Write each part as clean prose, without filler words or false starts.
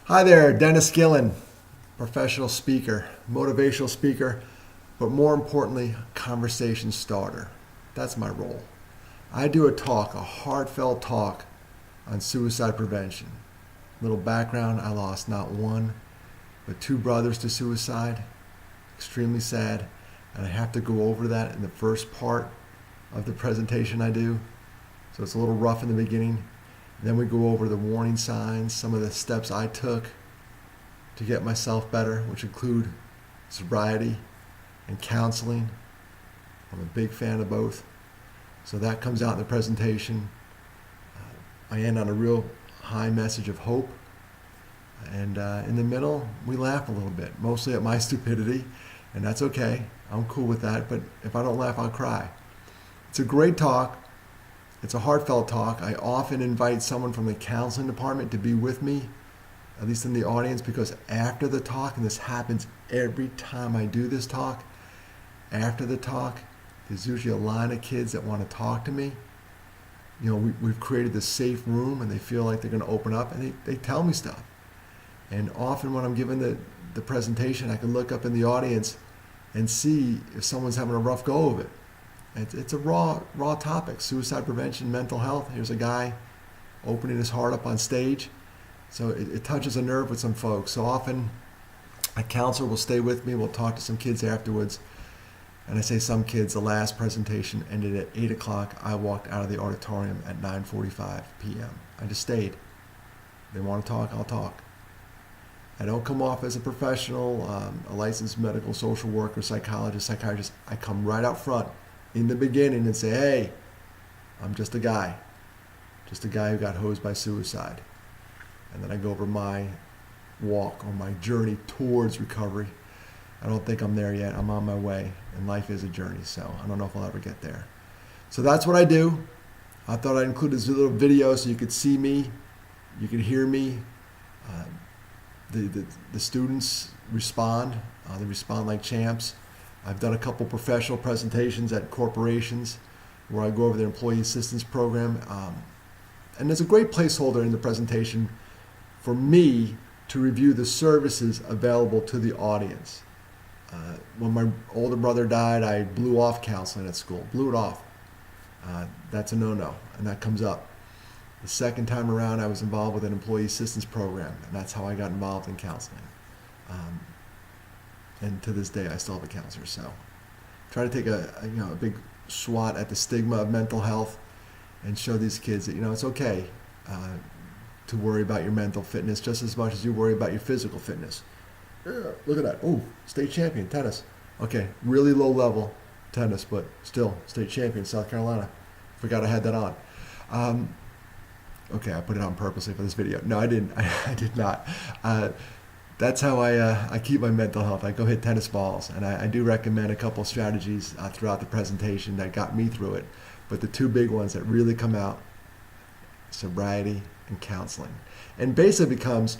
Hi there, Dennis Gillan, professional speaker, motivational speaker, but more importantly, conversation starter. That's my role. I do a heartfelt talk on suicide prevention. Little background, I lost not one, but two brothers to suicide. Extremely sad, and I have to go over that in the first part of the presentation I do. So it's a little rough in the beginning. Then we go over the warning signs, some of the steps I took to get myself better, which include sobriety and counseling. I'm a big fan of both. So that comes out in the presentation. I end on a real high message of hope. And in the middle, we laugh a little bit, mostly at my stupidity, and that's okay. I'm cool with that, but if I don't laugh, I'll cry. It's a great talk. It's a heartfelt talk. I often invite someone from the counseling department to be with me, at least in the audience, because after the talk, and this happens every time I do this talk, after the talk, there's usually a line of kids that want to talk to me. You know, we've created this safe room, and they feel like they're going to open up, and they tell me stuff. And often when I'm giving the presentation, I can look up in the audience and see if someone's having a rough go of it. It's a raw topic, suicide prevention, mental health. Here's a guy opening his heart up on stage. So it touches a nerve with some folks. So often a counselor will stay with me. We'll talk to some kids afterwards. And I say some kids, the last presentation ended at 8 o'clock. I walked out of the auditorium at 9:45 p.m. I just stayed. They want to talk, I'll talk. I don't come off as a professional, a licensed medical social worker, psychologist, psychiatrist. I come right out front in the beginning and say, hey, I'm just a guy who got hosed by suicide. And then I go over my walk or my journey towards recovery. I don't think I'm there yet. I'm on my way, and life is a journey, so I don't know if I'll ever get there. So that's what I do. I thought I'd include this little video so you could see me, you could hear me. The students respond. They respond like champs. I've done a couple professional presentations at corporations where I go over their employee assistance program. And there's a great placeholder in the presentation for me to review the services available to the audience. When my older brother died, I blew off counseling at school, blew it off. That's a no-no, and that comes up. The second time around, I was involved with an employee assistance program, and that's how I got involved in counseling. And to this day, I still have a counselor. So, try to take a big swat at the stigma of mental health, and show these kids that it's okay to worry about your mental fitness just as much as you worry about your physical fitness. Yeah, look at that. Oh, state champion tennis. Okay, really low level tennis, but still state champion, South Carolina. Forgot I had that on. Okay, I put it on purposely for this video. No, I didn't. I did not. That's how I keep my mental health. I go hit tennis balls, and I do recommend a couple strategies throughout the presentation that got me through it. But the two big ones that really come out, sobriety and counseling. And basically becomes,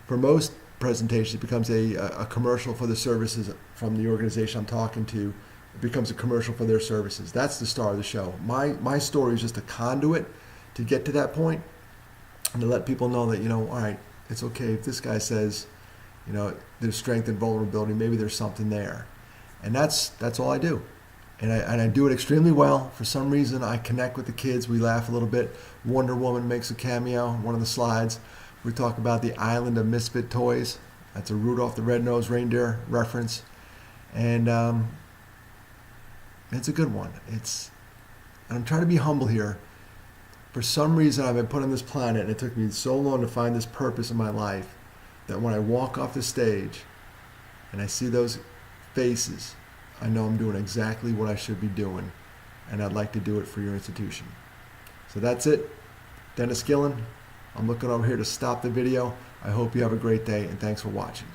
for most presentations, it becomes a commercial for the services from the organization I'm talking to. It becomes a commercial for their services. That's the star of the show. My story is just a conduit to get to that point, and to let people know that, all right, it's okay if this guy says, there's strength and vulnerability, maybe there's something there. And that's all I do. And I do it extremely well. For some reason, I connect with the kids. We laugh a little bit. Wonder Woman makes a cameo on one of the slides. We talk about the island of misfit toys. That's a Rudolph the Red-Nosed Reindeer reference. And it's a good one. I'm trying to be humble here. For some reason, I've been put on this planet, and it took me so long to find this purpose in my life, that when I walk off the stage and I see those faces, I know I'm doing exactly what I should be doing, and I'd like to do it for your institution. So that's it. Dennis Gillan. I'm looking over here to stop the video. I hope you have a great day, and thanks for watching.